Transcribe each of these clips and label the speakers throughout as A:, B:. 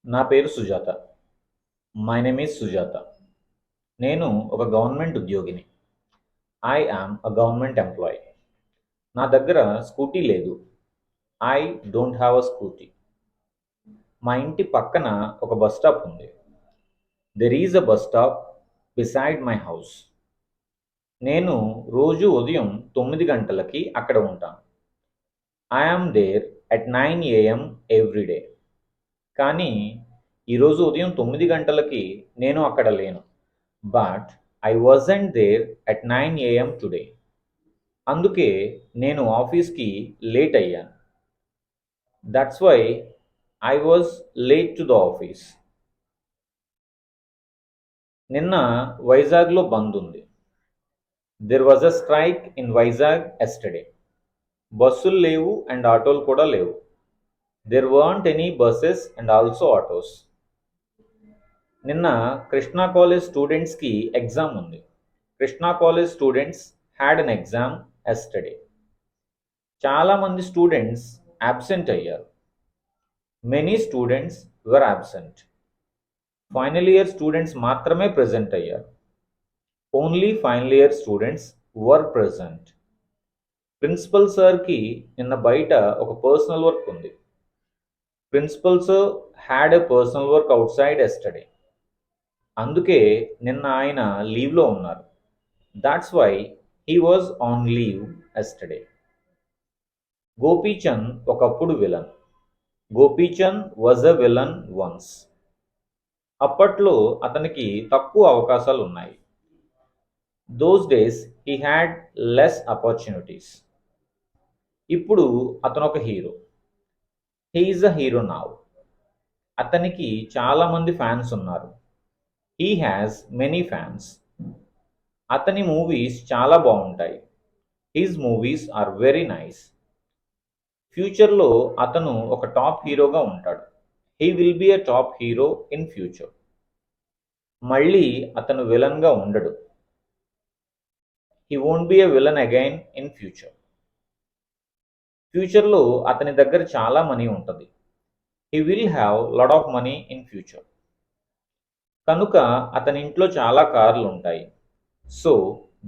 A: నా పేరు Sujata. My name is Sujata. నేను ఒక గవర్నమెంట్ ఉద్యోగిని. I am a government employee. నా దగ్గర స్కూటీ లేదు. I don't have a scooty. మా ఇంటి పక్కన ఒక బస్ స్టాప్ ఉంది. There is a bus stop beside my house. నేను రోజు ఉదయం 9 గంటలకి అక్కడ ఉంటాను. I am there at 9 AM every day. కానీ ఈరోజు ఉదయం 9 గంటలకి నేను అక్కడ లేను. But I wasn't there at 9 AM today. అందుకే నేను ఆఫీస్కి లేట్ అయ్యాను. That's why I was late to the office. నిన్న వైజాగ్లో బంద్ ఉంది. There was a strike in Vizag yesterday. బస్సులు లేవు అండ్ ఆటోలు కూడా లేవు. There weren't any buses and also autos. నిన్న కృష్ణా కాలేజ్ స్టూడెంట్స్కి ఎగ్జామ్ ఉంది. Krishna college students had an exam yesterday. చాలామంది స్టూడెంట్స్ యాబ్సెంట్ అయ్యారు. Many students were absent. Final year students మాత్రమే ప్రెజెంట్ అయ్యారు. ఓన్లీ ఫైనల్ ఇయర్ స్టూడెంట్స్ వర్ ప్రెజెంట్. ప్రిన్సిపల్ సార్కి నిన్న బయట ఒక పర్సనల్ వర్క్ ఉంది. Principal sir had a personal work outside yesterday. అందుకే నిన్న ఆయన లీవ్లో ఉన్నారు. That's why he was on leave yesterday. Gopichand ఒకప్పుడు villain. Gopichand was a villain once. అప్పట్లో అతనికి తక్కువ అవకాశాలు ఉన్నాయి. Those days he had less opportunities. ఇప్పుడు అతను ఒక hero. He is a hero now. అతనికి చాలామంది ఫ్యాన్స్ ఉన్నారు. He has many fans. అతని మూవీస్ చాలా బాగుంటాయి. His movies are very nice. ఫ్యూచర్లో అతను ఒక టాప్ హీరోగా ఉంటాడు. He will be a top hero in future. మళ్ళీ అతను విలన్గా ఉండడు. He won't be a villain again in future. ఫ్యూచర్లో అతని దగ్గర చాలా మనీ ఉంటుంది. He will have lot of money in future. కనుక అతని ఇంట్లో చాలా కార్లు ఉంటాయి. So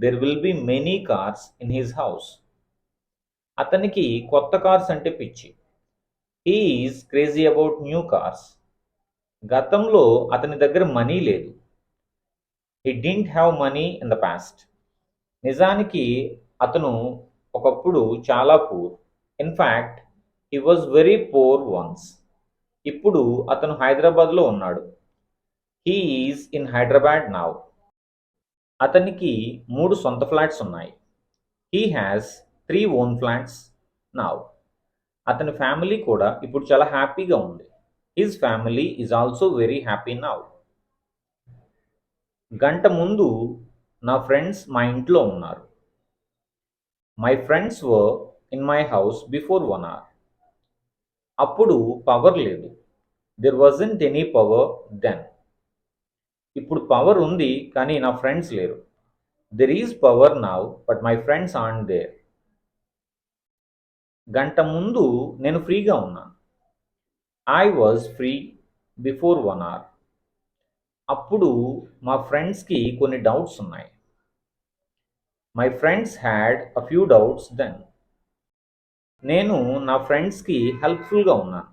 A: there will be many cars in his house. అతనికి కొత్త కార్స్ అంటే పిచ్చి. He is crazy about new cars. గతంలో అతని దగ్గర మనీ లేదు. He didn't have money in the past. నిజానికి అతను ఒకప్పుడు చాలా poor. In fact he was very poor once. ఇప్పుడు అతను హైదరాబాద్లో ఉన్నాడు. He is in Hyderabad now. అతనికి 3 సొంత ఫ్లాట్స్ ఉన్నాయి. He has 3 own flats now. అతని ఫ్యామిలీ కూడా ఇప్పుడు చాలా హ్యాపీగా ఉంది. His family is also very happy now. గంట ముందు నా ఫ్రెండ్స్ మా ఇంట్లో ఉన్నారు. My friends were in my house before 1 hour. అప్పుడు పవర్ లేదు. There wasn't any power then. ఇప్పుడు పవర్ ఉంది కానీ నా ఫ్రెండ్స్ లేరు. There is power now but my friends aren't there. గంట ముందు నేను ఫ్రీగా ఉన్నాను. I was free before 1 hour. అప్పుడు మా ఫ్రెండ్స్కి కొన్ని డౌట్స్ ఉన్నాయి. My friends had a few doubts then. నేను నా ఫ్రెండ్స్కి హెల్ప్ఫుల్గా ఉన్నాను.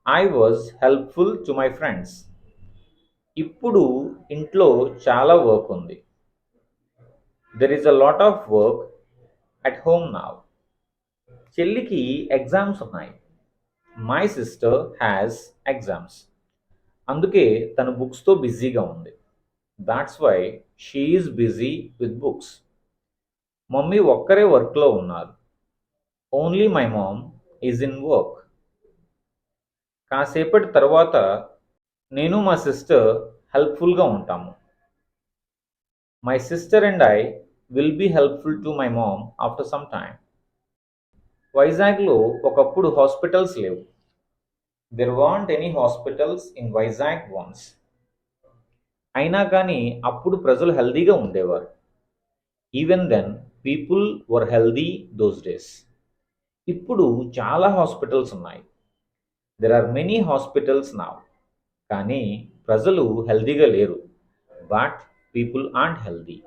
A: I was helpful to my friends. ఇప్పుడు ఇంట్లో చాలా వర్క్ ఉంది. There is a lot of work at home now. చెల్లికి ఎగ్జామ్స్ ఉన్నాయి. My sister has exams. అందుకే తను బుక్స్తో బిజీగా ఉంది. That's why she is busy with books. Mummy ఒక్కరే వర్క్లో ఉన్నారు. Only my mom is in work. కాసేపటి తర్వాత నేను మా సిస్టర్ హెల్ప్ఫుల్గా ఉంటాము. My sister and I will be helpful to my mom after some time. వైజాగ్లో ఒకప్పుడు హాస్పిటల్స్ లేవు. There weren't any hospitals in Vizag once. అయినా కానీ అప్పుడు ప్రజలు హెల్దీగా ఉండేవారు. Even then people were healthy those days. ఇప్పుడు చాలా హాస్పిటల్స్ ఉన్నాయి. There are many hospitals now. కానీ ప్రజలు హెల్తీగా లేరు. But people aren't healthy.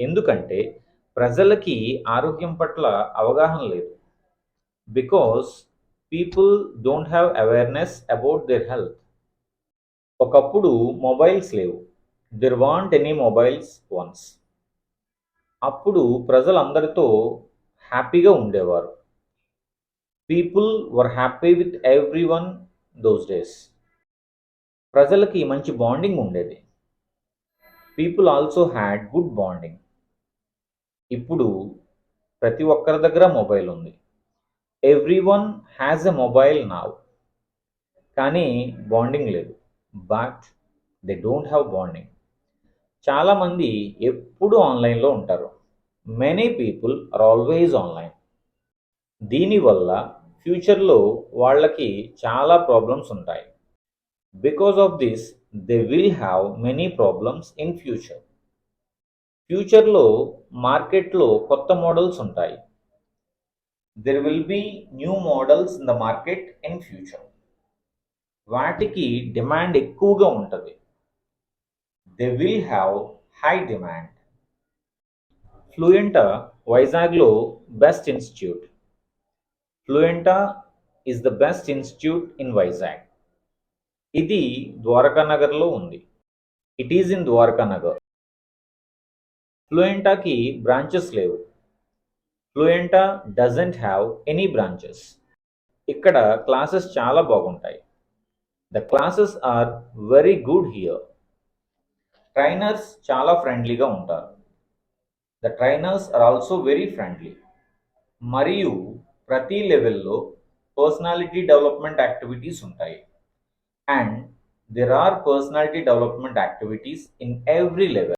A: ఎందుకంటే ప్రజలకి ఆరోగ్యం పట్ల అవగాహన లేదు. Because people don't have awareness about their health. ఒకప్పుడు మొబైల్స్ లేవు. There weren't any mobiles once. అప్పుడు ప్రజలందరితో హ్యాపీగా ఉండేవారు. People were happy with everyone those days. ప్రజలకి మంచి బాండింగ్ ఉండేది. People also had good bonding. ఇప్పుడు ప్రతి ఒక్కరి దగ్గర మొబైల్ ఉంది. Everyone has a mobile now. కానీ బాండింగ్ లేదు. But they don't have bonding. చాలామంది ఎప్పుడూ ఆన్లైన్లో ఉంటారు. Many people are always online. దీనివల్ల ఫ్యూచర్లో వాళ్ళకి చాలా ప్రాబ్లమ్స్ ఉంటాయి. Because of this they will have many problems in future. ఫ్యూచర్లో మార్కెట్లో కొత్త మోడల్స్ ఉంటాయి. There will be new models in the market in future. వాటికి డిమాండ్ ఎక్కువగా ఉంటుంది. They will have high demand. ఫ్లూయెంటా వైజాగ్లో best institute. Fluenta is the best institute in Vizag. ఇది ద్వారకానగర్లో ఉంది. It is in Dwarakanagar. ఫ్లూయెంటాకి బ్రాంచెస్ లేవు. Fluenta doesn't have any branches. ఇక్కడ క్లాసెస్ చాలా బాగుంటాయి. The classes are very good here. Trainers చాలా ఫ్రెండ్లీగా ఉంటారు. The trainers are also very friendly. మరియు ప్రతి లెవెల్లో పర్సనాలిటీ డెవలప్మెంట్ యాక్టివిటీస్ ఉంటాయి. And there are personality development activities in every level.